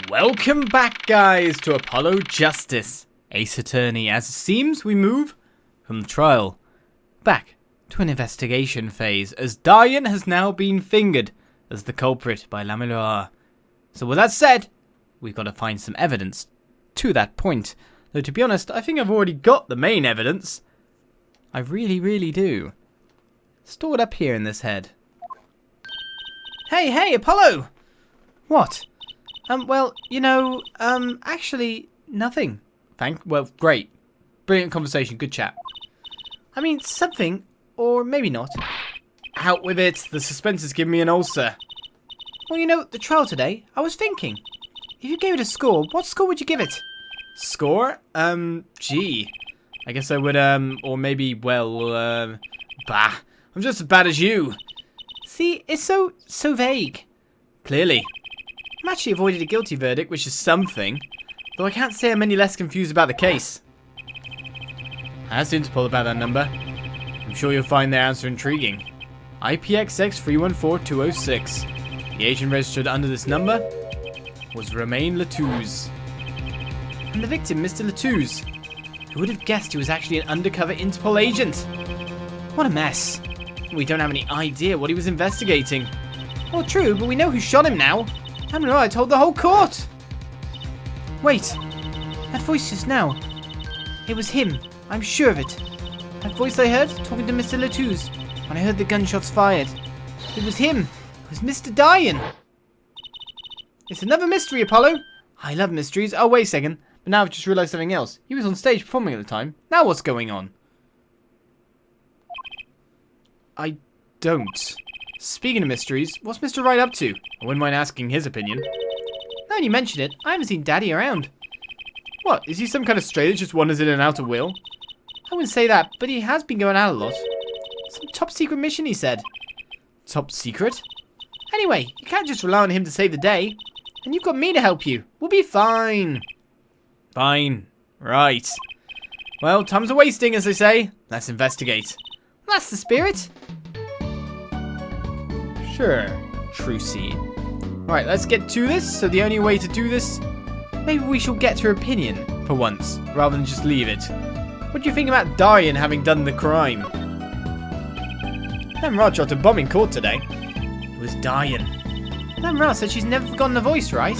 Welcome back, guys, to Apollo Justice, Ace Attorney. As it seems, we move from the trial back to an investigation phase, as Diane has now been fingered as the culprit by Gramarye. So with that said, we've got to find some evidence to that point. Though to be honest, I think I've already got the main evidence. I really do. Stored up here in this head. Hey, Apollo! What? Well, you know, actually, nothing. Well, great. Brilliant conversation, good chat. I mean, something, or maybe not. Out with it, the suspense is giving me an ulcer. Well, you know, the trial today, I was thinking. If you gave it a score, what score would you give it? Score? Gee. I guess I would, or maybe, well, bah. I'm just as bad as you. See, it's so vague. Clearly. I'm actually avoided a guilty verdict, which is something. Though I can't say I'm any less confused about the case. I asked Interpol about that number. I'm sure you'll find their answer intriguing. IPXX 314206. The agent registered under this number was Romain Latouze. And the victim, Mr. Latouze. Who would have guessed he was actually an undercover Interpol agent? What a mess. We don't have any idea what he was investigating. Well, true, but we know who shot him now. Gramarye told the whole court. Wait, that voice just now. It was him, I'm sure of it. That voice I heard talking to Mr. Latouze when I heard the gunshots fired. It was him. It was Mr. Diane. It's another mystery, Apollo. I love mysteries. Oh, wait a second. But now I've just realised something else. He was on stage performing at the time. Now what's going on? I don't. Speaking of mysteries, what's Mr. Wright up to? I wouldn't mind asking his opinion. Now you mention it, I haven't seen Daddy around. What, is he some kind of stray that just wanders in and out at will? I wouldn't say that, but he has been going out a lot. Some top secret mission, he said. Top secret? Anyway, you can't just rely on him to save the day. And you've got me to help you. We'll be fine. Fine. Right. Well, time's a wasting, as they say. Let's investigate. That's the spirit. Sure, Trucy. Right, let's get to this. So the only way to do this, maybe we shall get her opinion for once, rather than just leave it. What do you think about Diane having done the crime? Gramarye dropped a bomb in court today. It was Diane. Gramarye said she's never forgotten a voice, right?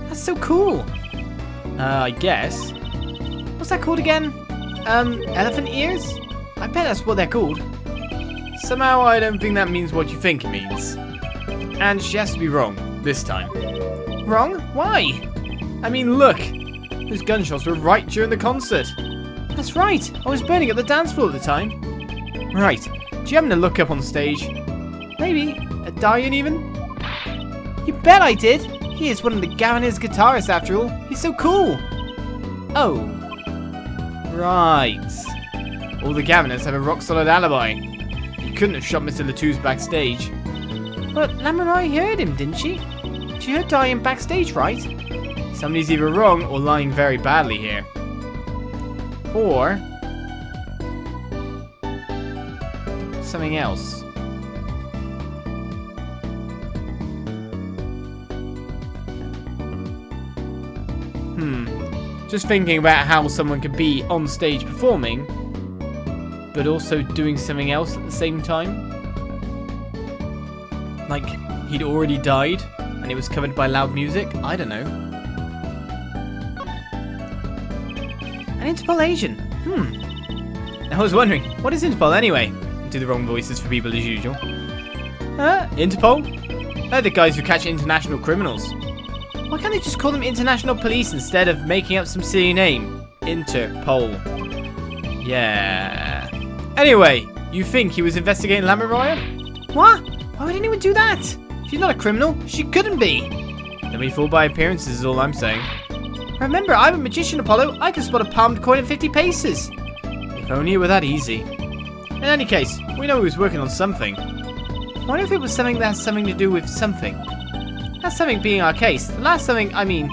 That's so cool. I guess. What's that called again? Elephant ears? I bet that's what they're called. Somehow I don't think that means what you think it means. And she has to be wrong, this time. Wrong? Why? I mean, look. Those gunshots were right during the concert. That's right. I was burning at the dance floor at the time. Right. Do you happen to look up on stage? Maybe. At Diane even? You bet I did. He is one of the Gramarye's guitarists after all. He's so cool. Oh. Right. All the Gramarye's have a rock-solid alibi. He couldn't have shot Mr. Latouze backstage. But Gramarye heard him, didn't she? She heard Diane backstage, right? Somebody's either wrong or lying very badly here. Or something else. Just thinking about how someone could be on stage performing, but also doing something else at the same time. Like, he'd already died, and it was covered by loud music? I don't know. An Interpol agent? I was wondering, what is Interpol anyway? Do the wrong voices for people as usual. Interpol? They're the guys who catch international criminals. Why can't they just call them international police instead of making up some silly name? Interpol. Yeah. Anyway, you think he was investigating Gramarye? What? Why would anyone do that? She's not a criminal. She couldn't be. Don't be fooled by appearances is all I'm saying. Remember, I'm a magician, Apollo. I can spot a palmed coin at 50 paces. If only it were that easy. In any case, we know he was working on something. I wonder if it was something that has something to do with something. That something being our case. The last something, I mean,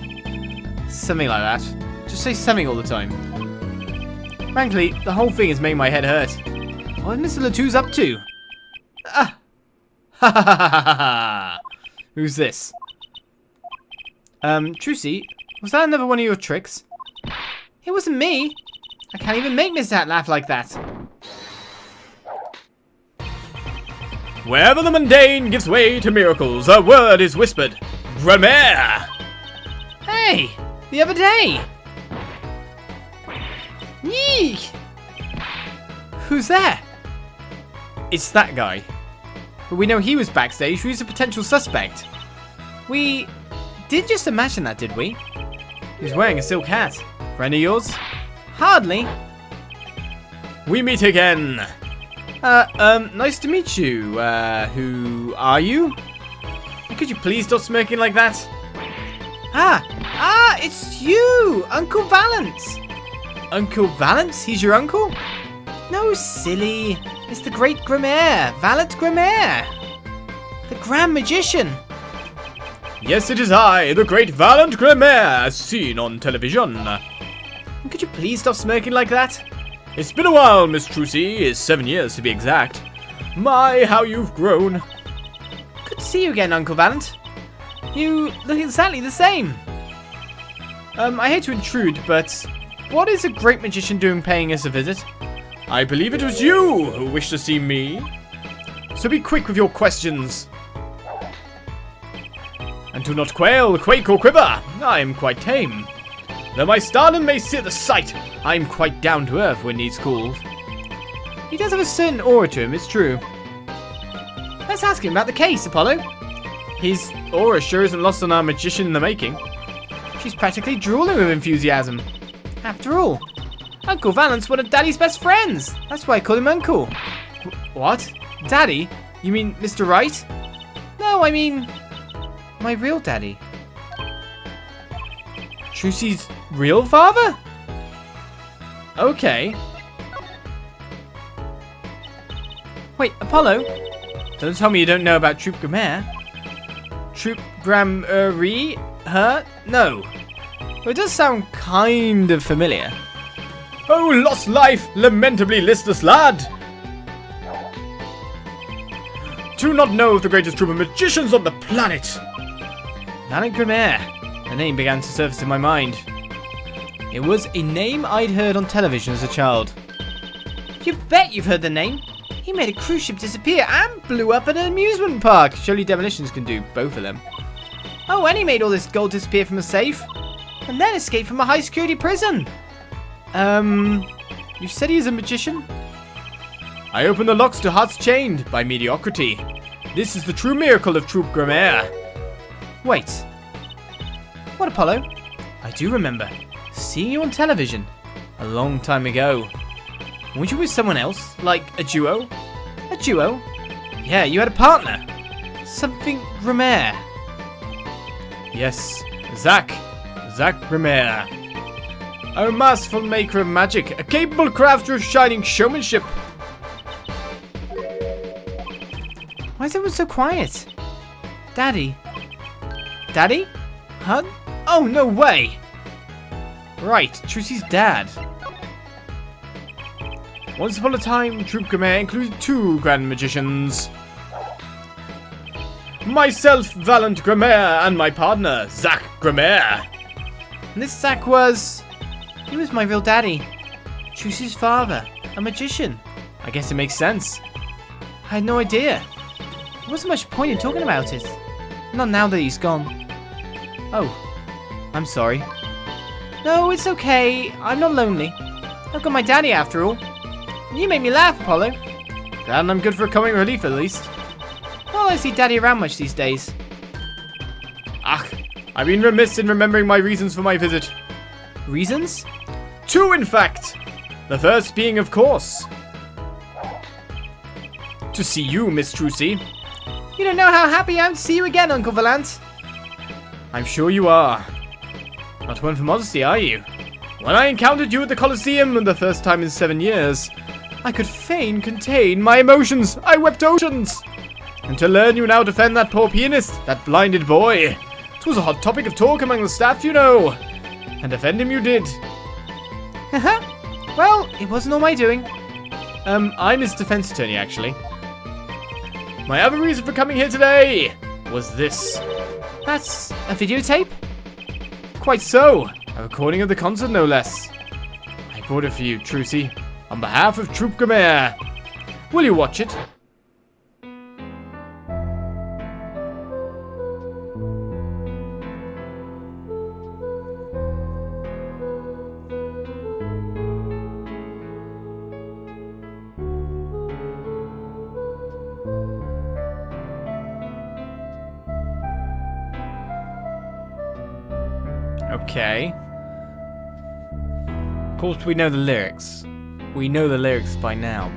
something like that. Just say something all the time. Frankly, the whole thing is making my head hurt. What is Mr. Latouze up to? Ha ha ha ha ha! Who's this? Trucy, was that another one of your tricks? It wasn't me. I can't even make Miss Hat laugh like that. Wherever the mundane gives way to miracles, a word is whispered. Gramarye! Hey, the other day. Yeek! Who's there? It's that guy. But we know he was backstage, who's a potential suspect. We did just imagine that, did we? He was wearing a silk hat. Friend of yours? Hardly. We meet again. Nice to meet you. Who are you? Could you please stop smirking like that? It's you, Uncle Valant. Uncle Valant? He's your uncle? No, silly. It's the great Gramarye, Valant Gramarye. The Grand Magician. Yes, it is I, the great Valant Gramarye, as seen on television. Could you please stop smirking like that? It's been a while, Miss Trucy. It's 7 years to be exact. My, how you've grown. Good to see you again, Uncle Valant. You look exactly the same. I hate to intrude, but what is a great magician doing paying us a visit? I believe it was you who wished to see me. So be quick with your questions. And do not quail, quake, or quiver. I am quite tame. Though my stardom may sear the sight, I am quite down to earth when needs called. He does have a certain aura to him, it's true. Let's ask him about the case, Apollo. His aura sure isn't lost on our magician in the making. She's practically drooling with enthusiasm. After all, Uncle Valant's one of Daddy's best friends. That's why I call him Uncle. What? Daddy? You mean Mr. Wright? No, I mean my real daddy. Trucy's real father? Okay. Wait, Apollo? Don't tell me you don't know about Troop Gramarye. Troop Gramarye? Her? No. Well, it does sound kind of familiar. Oh, lost life, lamentably listless lad! Do not know of the greatest troop of magicians on the planet! Valant Gramarye. The name began to surface in my mind. It was a name I'd heard on television as a child. You bet you've heard the name. He made a cruise ship disappear and blew up at an amusement park. Surely demolitions can do both of them. Oh, and he made all this gold disappear from a safe. And then escaped from a high security prison. You said he's a magician? I open the locks to hearts chained by mediocrity. This is the true miracle of Troop Gramarye. Wait. What, Apollo? I do remember seeing you on television a long time ago. Weren't you with someone else? Like a duo? A duo? Yeah, you had a partner. Something Gramarye. Yes, Zach Gramarye. A masterful maker of magic, a capable crafter of shining showmanship. Why is everyone so quiet? Daddy? Daddy? Huh? Oh, no way! Right, Trucy's dad. Once upon a time, Troop Gramarye included 2 grand magicians. Myself, Valant Gramarye, and my partner, Zach Gramarye. And this Zach was... he was my real daddy. Trucy's father, a magician. I guess it makes sense. I had no idea. There wasn't much point in talking about it. Not now that he's gone. Oh, I'm sorry. No, it's okay. I'm not lonely. I've got my daddy after all. You make me laugh, Apollo. Glad I'm good for comic relief at least. Well, I see Daddy around much these days. I've been remiss in remembering my reasons for my visit. Reasons? 2, in fact. The first being, of course, to see you, Miss Trucy. You don't know how happy I am to see you again, Uncle Valant. I'm sure you are. Not one for modesty, are you? When I encountered you at the Colosseum the first time in 7 years, I could fain contain my emotions. I wept oceans. And to learn you now defend that poor pianist, that blinded boy. 'Twas a hot topic of talk among the staff, you know. And defend him you did. Well, it wasn't all my doing. I'm his defense attorney, actually. My other reason for coming here today was this. That's a videotape? Quite so. A recording of the concert, no less. I brought it for you, Trucy, on behalf of Troop Gramarye. Will you watch it? Okay. Of course, we know the lyrics. We know the lyrics by now.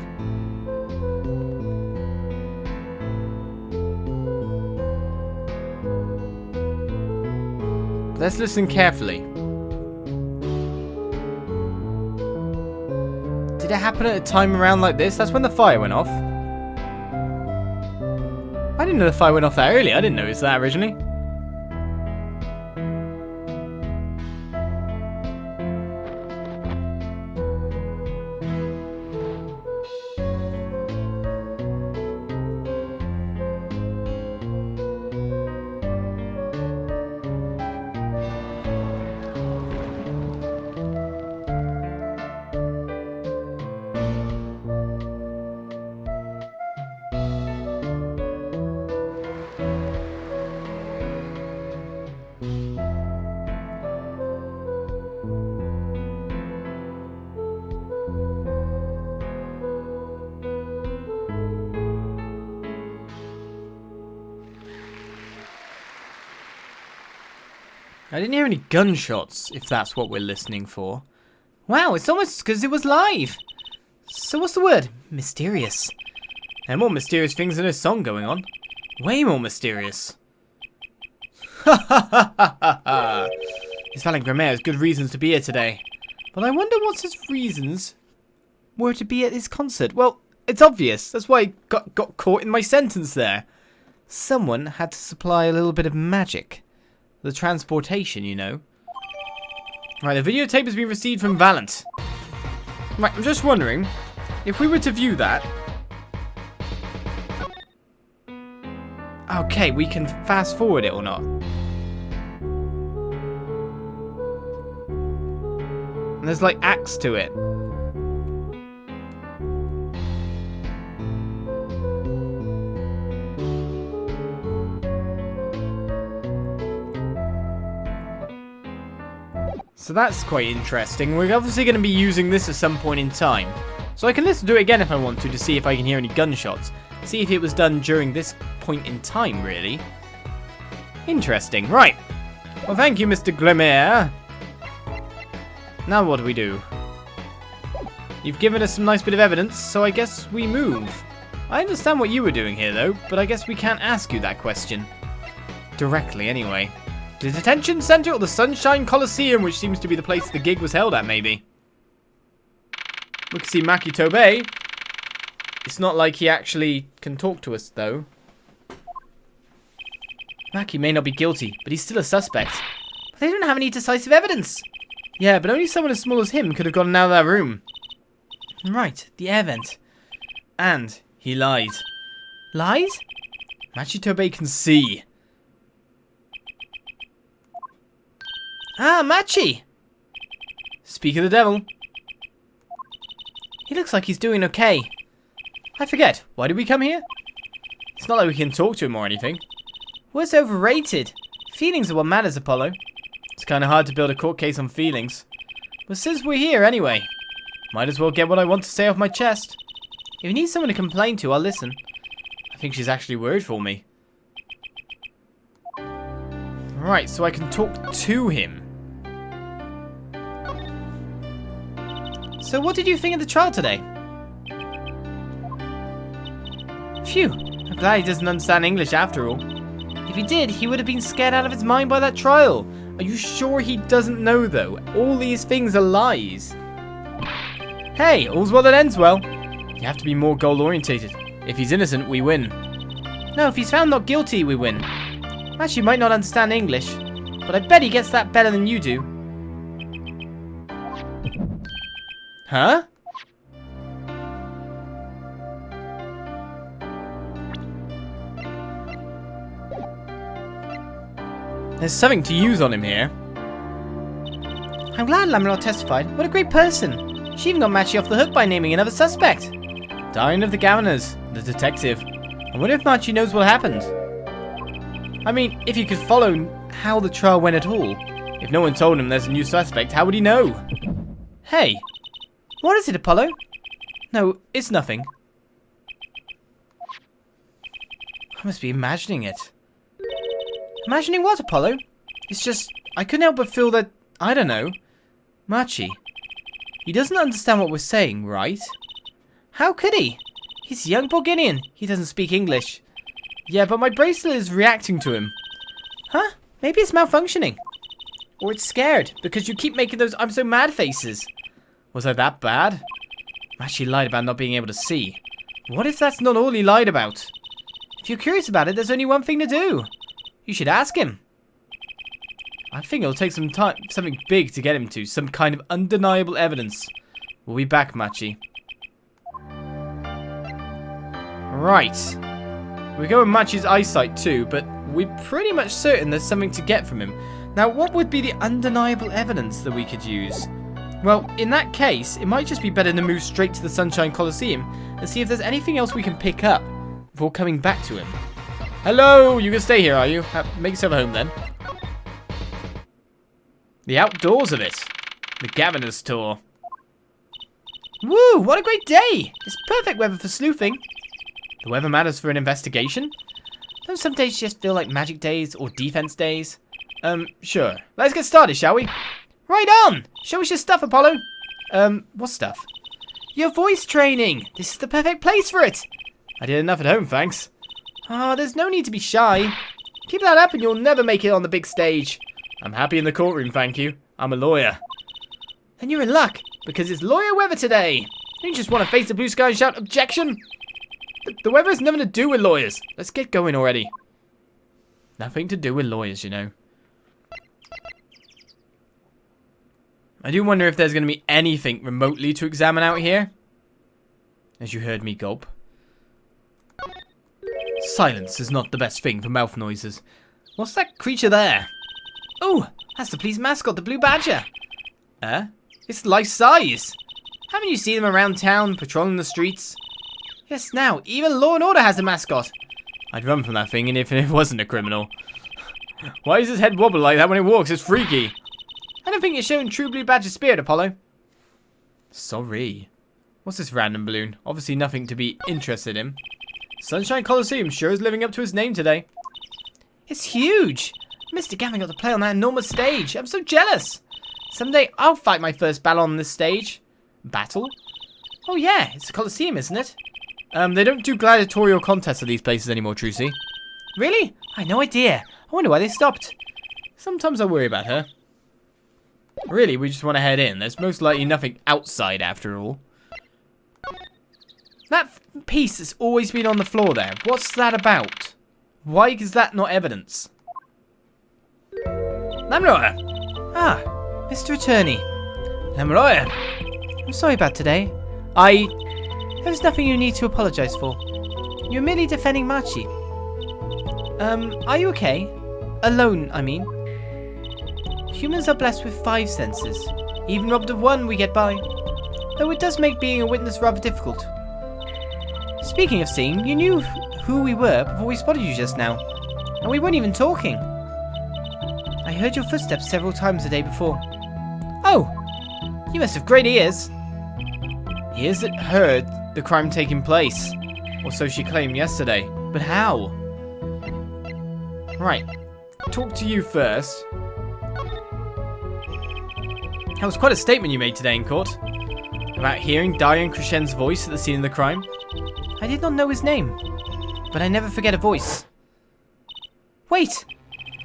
Let's listen carefully. Did it happen at a time around like this? That's when the fire went off. I didn't know the fire went off that early. I didn't notice that originally. I didn't hear any gunshots, if that's what we're listening for. Wow, it's almost because it was live. So what's the word? Mysterious. There are more mysterious things in this song going on. Way more mysterious. Ha ha ha ha ha ha. This Valant Gramarye has good reasons to be here today. But I wonder what his reasons were to be at this concert. Well, it's obvious. That's why I got caught in my sentence there. Someone had to supply a little bit of magic. The transportation, you know. Right, the videotape has been received from Valant. Right, I'm just wondering, if we were to view that... Okay, we can fast forward it or not. And there's like acts to it. So that's quite interesting. We're obviously going to be using this at some point in time. So I can listen to it again if I want to see if I can hear any gunshots. See if it was done during this point in time, really. Interesting. Right. Well, thank you, Mr. Gramarye. Now what do we do? You've given us some nice bit of evidence, so I guess we move. I understand what you were doing here, though, but I guess we can't ask you that question. Directly, anyway. The detention center or the Sunshine Coliseum, which seems to be the place the gig was held at, maybe. We can see Maki Tobey. It's not like he actually can talk to us, though. Maki may not be guilty, but he's still a suspect. But they don't have any decisive evidence. Yeah, but only someone as small as him could have gotten out of that room. Right, the air vent. And he lied. Lied? Maki Tobey can see. Ah, Machi! Speak of the devil. He looks like he's doing okay. I forget, why did we come here? It's not like we can talk to him or anything. What's overrated? Feelings are what matters, Apollo. It's kind of hard to build a court case on feelings. But since we're here anyway, might as well get what I want to say off my chest. If you need someone to complain to, I'll listen. I think she's actually worried for me. Right, so I can talk to him. So what did you think of the trial today? Phew, I'm glad he doesn't understand English after all. If he did, he would have been scared out of his mind by that trial. Are you sure he doesn't know, though? All these things are lies. Hey, all's well that ends well. You have to be more goal-orientated. If he's innocent, we win. No, if he's found not guilty, we win. Actually, might not understand English, but I bet he gets that better than you do. Huh? There's something to use on him here. I'm glad Lamelot testified. What a great person. She even got Machi off the hook by naming another suspect. Darren of the Governors, the detective. I wonder if Machi knows what happened. I mean, if he could follow how the trial went at all. If no one told him there's a new suspect, how would he know? Hey, what is it, Apollo? No, it's nothing. I must be imagining it. Imagining what, Apollo? It's just, I couldn't help but feel that, I don't know, Machi. He doesn't understand what we're saying, right? How could he? He's a young Borginian. He doesn't speak English. Yeah, but my bracelet is reacting to him. Huh? Maybe it's malfunctioning. Or it's scared, because you keep making those I'm so mad faces. Was I that bad? Machi lied about not being able to see. What if that's not all he lied about? If you're curious about it, there's only one thing to do. You should ask him. I think it'll take some time, something big to get him to, some kind of undeniable evidence. We'll be back, Machi. Right. We go with Machi's eyesight too, but we're pretty much certain there's something to get from him. Now, what would be the undeniable evidence that we could use? Well, in that case, it might just be better to move straight to the Sunshine Coliseum and see if there's anything else we can pick up before coming back to him. Hello, you can stay here, are you? Make yourself at home then. The outdoors of it. The Governor's Tour. Woo, what a great day! It's perfect weather for sleuthing. The weather matters for an investigation? Don't some days just feel like magic days or defense days? Sure. Let's get started, shall we? Right on! Show us your stuff, Apollo. What stuff? Your voice training. This is the perfect place for it. I did enough at home, thanks. Oh, there's no need to be shy. Keep that up and you'll never make it on the big stage. I'm happy in the courtroom, thank you. I'm a lawyer. Then you're in luck, because it's lawyer weather today. You just want to face the blue sky and shout, objection? The weather has nothing to do with lawyers. Let's get going already. Nothing to do with lawyers, you know. I do wonder if there's going to be anything remotely to examine out here. As you heard me gulp. Silence is not the best thing for mouth noises. What's that creature there? Oh, that's the police mascot, the Blue Badger. It's life-size. Haven't you seen them around town, patrolling the streets? Yes, now, even Law and Order has a mascot. I'd run from that thing and if it wasn't a criminal. Why does his head wobble like that when it walks? It's freaky. I don't think you're showing true Blue Badger spirit, Apollo. Sorry. What's this random balloon? Obviously nothing to be interested in. Sunshine Coliseum sure is living up to its name today. It's huge. Mr. Gavin got to play on that enormous stage. I'm so jealous. Someday I'll fight my first battle on this stage. Battle? Oh yeah, it's a Coliseum, isn't it? They don't do gladiatorial contests at these places anymore, Trucy. Really? I had no idea. I wonder why they stopped. Sometimes I worry about her. Really, we just want to head in. There's most likely nothing outside after all. That piece that's always been on the floor there. What's that about? Why is that not evidence? Lamroya! Ah, Mr. Attorney. Gramarye! I'm sorry about today. There's nothing you need to apologize for. You're merely defending Machi. Are you okay? Alone, I mean. Humans are blessed with 5 senses. Even robbed of one, we get by. Though it does make being a witness rather difficult. Speaking of seeing, you knew who we were before we spotted you just now. And we weren't even talking. I heard your footsteps several times the day before. Oh! You must have great ears. Ears that heard the crime taking place. Or so she claimed yesterday. But how? Right. Talk to you first. That was quite a statement you made today in court. About hearing Diane Crescen's voice at the scene of the crime. I did not know his name. But I never forget a voice. Wait!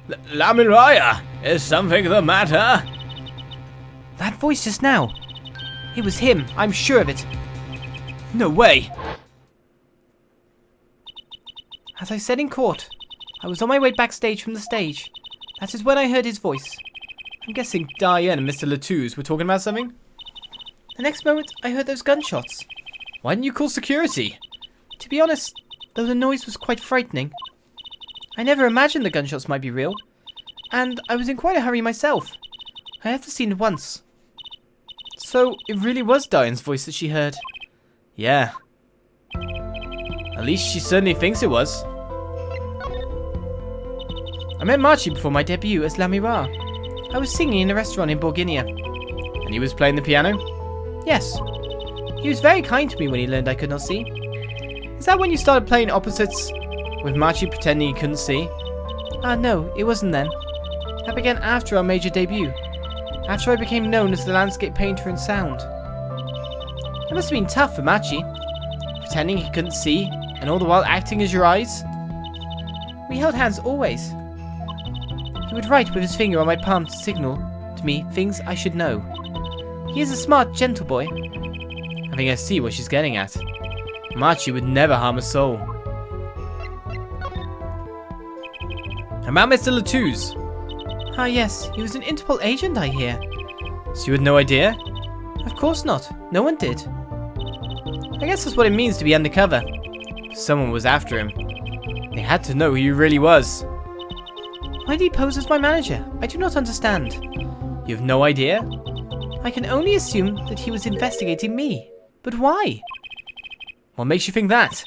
Gramarye, is something the matter? That voice just now. It was him, I'm sure of it. No way. As I said in court, I was on my way backstage from the stage. That is when I heard his voice. I'm guessing Diane and Mr. Latouche were talking about something? The next moment, I heard those gunshots. Why didn't you call security? To be honest, though the noise was quite frightening, I never imagined the gunshots might be real. And I was in quite a hurry myself. I left the scene at once, So, it really was Diane's voice that she heard? Yeah. At least she certainly thinks it was. I met Marchie before my debut as Lamira. I was singing in a restaurant in Borginia. And he was playing the piano? Yes. He was very kind to me when he learned I could not see. Is that when you started playing opposites with Marchie pretending he couldn't see? No, it wasn't then. That began after our major debut. After I became known as the landscape painter in sound. It must have been tough for Marchie. Pretending he couldn't see, and all the while acting as your eyes. We held hands always. He would write with his finger on my palm to signal to me things I should know. He is a smart, gentle boy. I think I see what she's getting at. Marchie would never harm a soul. About Mr. Latouze. Ah yes, he was an Interpol agent, I hear. So you had no idea? Of course not. No one did. I guess that's what it means to be undercover. Someone was after him. They had to know who he really was. Why did he pose as my manager? I do not understand. You have no idea? I can only assume that he was investigating me. But why? What makes you think that?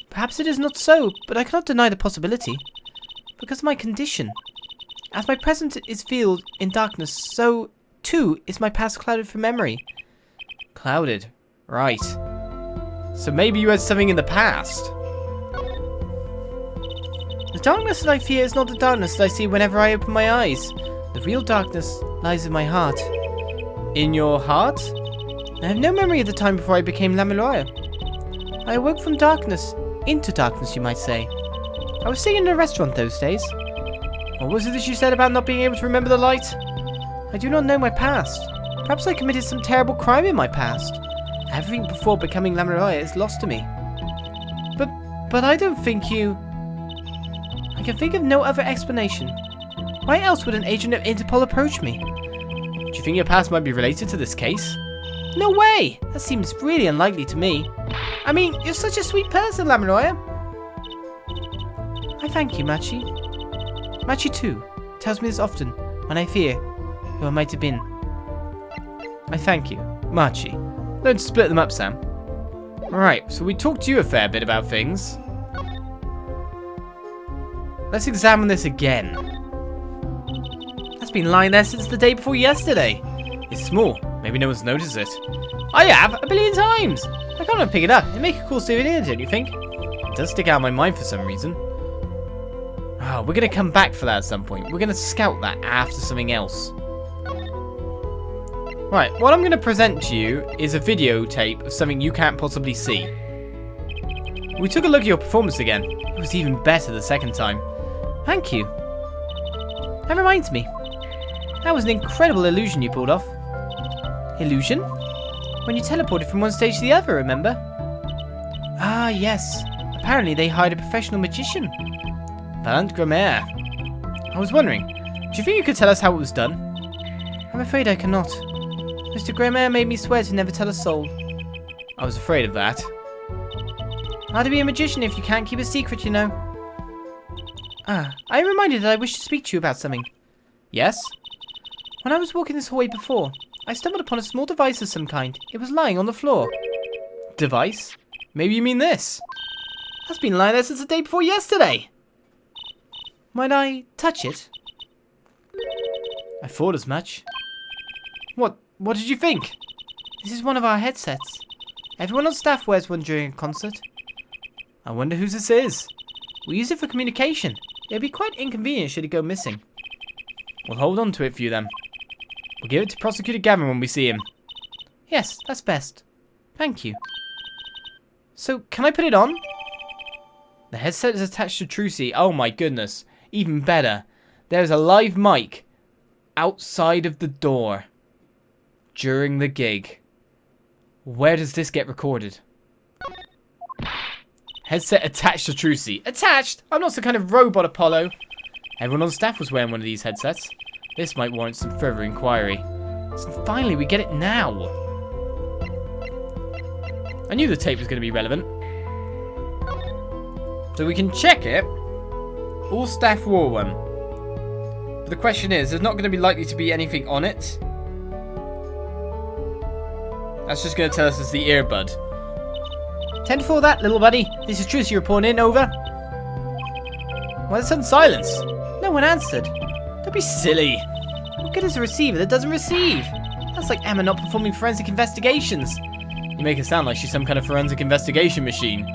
Perhaps it is not so, but I cannot deny the possibility. Because of my condition. As my present is veiled in darkness, so, too, is my past clouded from memory. Clouded? Right. So maybe you had something in the past? The darkness that I fear is not the darkness that I see whenever I open my eyes. The real darkness lies in my heart. In your heart? I have no memory of the time before I became Lamilloya. I awoke from darkness, into darkness you might say. I was sitting in a restaurant those days. What was it that you said about not being able to remember the light? I do not know my past. Perhaps I committed some terrible crime in my past. Everything before becoming Lamilloya is lost to me. But I don't think you... I can think of no other explanation. Why else would an agent of Interpol approach me? Do you think your past might be related to this case? No way! That seems really unlikely to me. I mean, you're such a sweet person, Lamilloya. I thank you, Machi. Machi, too, tells me this often when I fear who I might have been. I thank you, Machi. Don't split them up, Sam. Alright, so we talked to you a fair bit about things. Let's examine this again. That's been lying there since the day before yesterday. It's small. Maybe no one's noticed it. I have, 1 billion times. I can't pick it up. It'd make a cool souvenir, don't you think? It does stick out in my mind for some reason. Oh, we're going to come back for that at some point. We're going to scout that after something else. Right, what I'm going to present to you is a videotape of something you can't possibly see. We took a look at your performance again. It was even better the second time. Thank you. That reminds me. That was an incredible illusion you pulled off. Illusion? When you teleported from one stage to the other, remember? Ah, yes. Apparently they hired a professional magician. Valant Gramarye. I was wondering, do you think you could tell us how it was done? I'm afraid I cannot. Mr. Gramarye made me swear to never tell a soul. I was afraid of that. Hard to be a magician if you can't keep a secret, you know. Ah, I am reminded that I wish to speak to you about something. Yes? When I was walking this hallway before, I stumbled upon a small device of some kind. It was lying on the floor. Device? Maybe you mean this? That's been lying there since the day before yesterday. Might I touch it? I thought as much. What did you think? This is one of our headsets. Everyone on staff wears one during a concert. I wonder whose this is. We use it for communication. It would be quite inconvenient should it go missing. We'll hold on to it for you then. We'll give it to Prosecutor Gavin when we see him. Yes, that's best. Thank you. So, can I put it on? The headset is attached to Trucy. Oh my goodness. Even better. There's a live mic outside of the door during the gig. Where does this get recorded? Headset attached to Trucy. Attached? I'm not some kind of robot, Apollo. Everyone on staff was wearing one of these headsets. This might warrant some further inquiry. So finally, we get it now. I knew the tape was going to be relevant. So we can check it. All staff wore one. But the question is, there's not going to be likely to be anything on it. That's just going to tell us it's the earbud. 10-4 that, little buddy. This is Trucy reporting in, over. Why the sudden silence? No one answered. Don't be silly. What good is a receiver that doesn't receive? That's like Emma not performing forensic investigations. You make it sound like she's some kind of forensic investigation machine,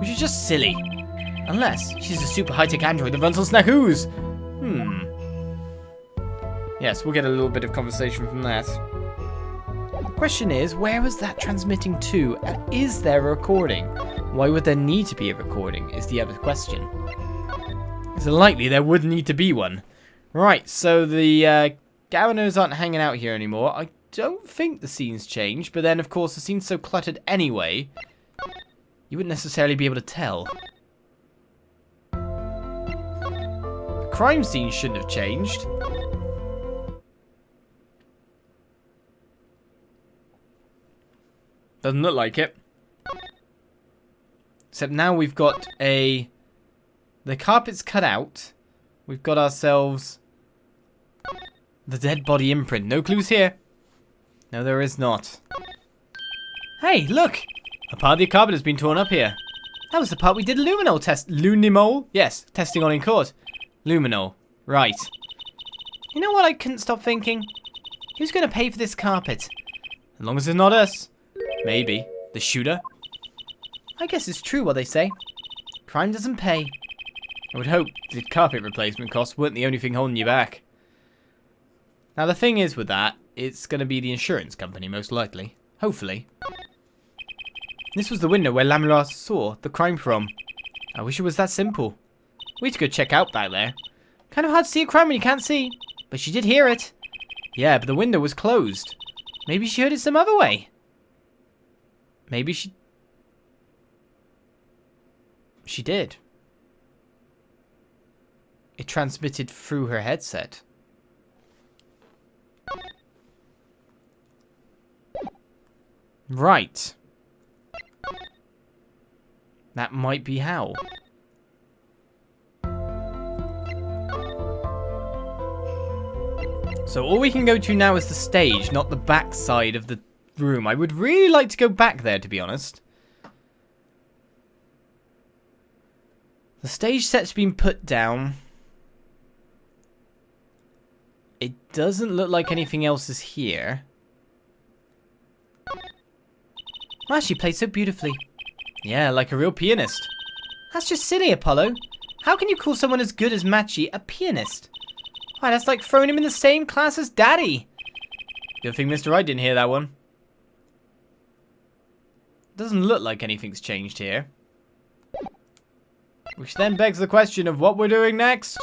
which is just silly. Unless she's a super high-tech android that runs on snackoos. Yes, we'll get a little bit of conversation from that. The question is, where was that transmitting to? And is there a recording? Why would there need to be a recording is the other question. It's likely there would need to be one. Right, so the governors aren't hanging out here anymore. I don't think the scene's changed, but then, of course, the scene's so cluttered anyway, you wouldn't necessarily be able to tell. The crime scene shouldn't have changed. Doesn't look like it. Except now we've got the carpet's cut out. We've got ourselves the dead body imprint. No clues here. No, there is not. Hey, look! A part of the carpet has been torn up here. That was the part we did a luminol test. Lunimol? Yes, testing on in court. Luminol. Right. You know what I couldn't stop thinking? Who's going to pay for this carpet? As long as it's not us. Maybe. The shooter? I guess it's true what they say. Crime doesn't pay. I would hope the carpet replacement costs weren't the only thing holding you back. Now the thing is with that, it's going to be the insurance company most likely. Hopefully. This was the window where Lamela saw the crime from. I wish it was that simple. We had to go check out back there. Kind of hard to see a crime when you can't see. But she did hear it. Yeah, but the window was closed. Maybe she heard it some other way. Maybe she did. It transmitted through her headset. Right. That might be how. So all we can go to now is the stage, not the back side of the room. I would really like to go back there, to be honest. The stage set's been put down. It doesn't look like anything else is here. Wow, she played so beautifully. Yeah, like a real pianist. That's just silly, Apollo. How can you call someone as good as Machi a pianist? Why, that's like throwing him in the same class as Daddy. Good thing Mr. Wright didn't hear that one. Doesn't look like anything's changed here. Which then begs the question of what we're doing next.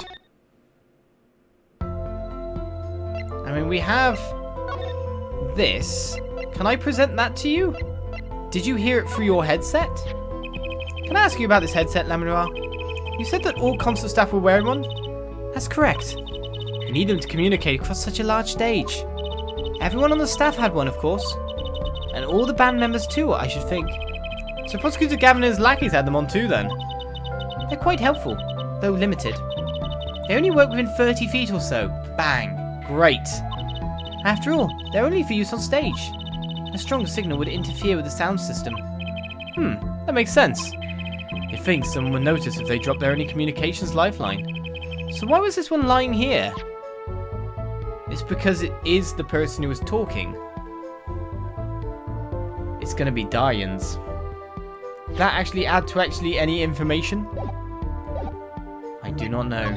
I mean, we have this. Can I present that to you? Did you hear it through your headset? Can I ask you about this headset, Lamenoir? You said that all concert staff were wearing one? That's correct. We need them to communicate across such a large stage. Everyone on the staff had one, of course. And all the band members too, I should think. So Prosecutor Gavin and his lackeys had them on too then. They're quite helpful, though limited. They only work within 30 feet or so. Bang. Great. After all, they're only for use on stage. A stronger signal would interfere with the sound system. That makes sense. You'd think someone would notice if they dropped their only communications lifeline. So why was this one lying here? It's because it is the person who was talking. It's gonna be Diane's. Did that actually add to any information? I do not know.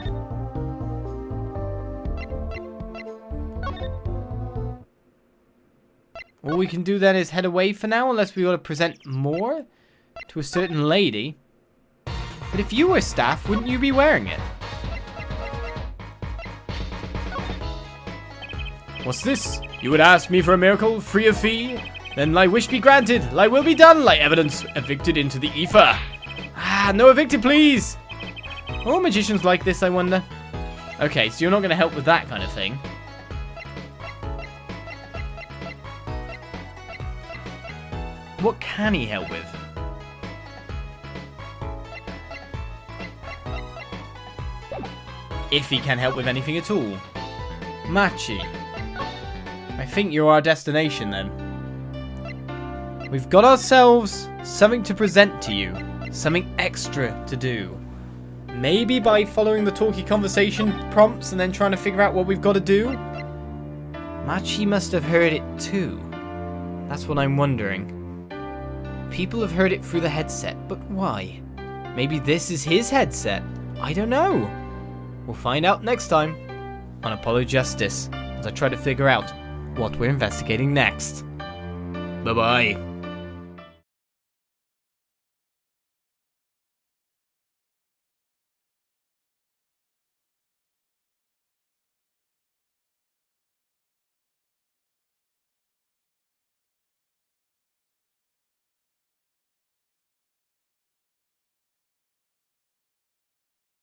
All we can do then is head away for now, unless we want to present more to a certain lady. But if you were staff, wouldn't you be wearing it? What's this? You would ask me for a miracle, free of fee? Then thy wish be granted, thy will be done, like evidence evicted into the ether. Ah, no evicted, please! Are all magicians like this, I wonder? Okay, so you're not going to help with that kind of thing. What can he help with? If he can help with anything at all. Machi. I think you're our destination then. We've got ourselves something to present to you. Something extra to do. Maybe by following the talkie conversation prompts and then trying to figure out what we've got to do? Machi must have heard it too. That's what I'm wondering. People have heard it through the headset, but why? Maybe this is his headset? I don't know. We'll find out next time on Apollo Justice as I try to figure out what we're investigating next. Bye-bye.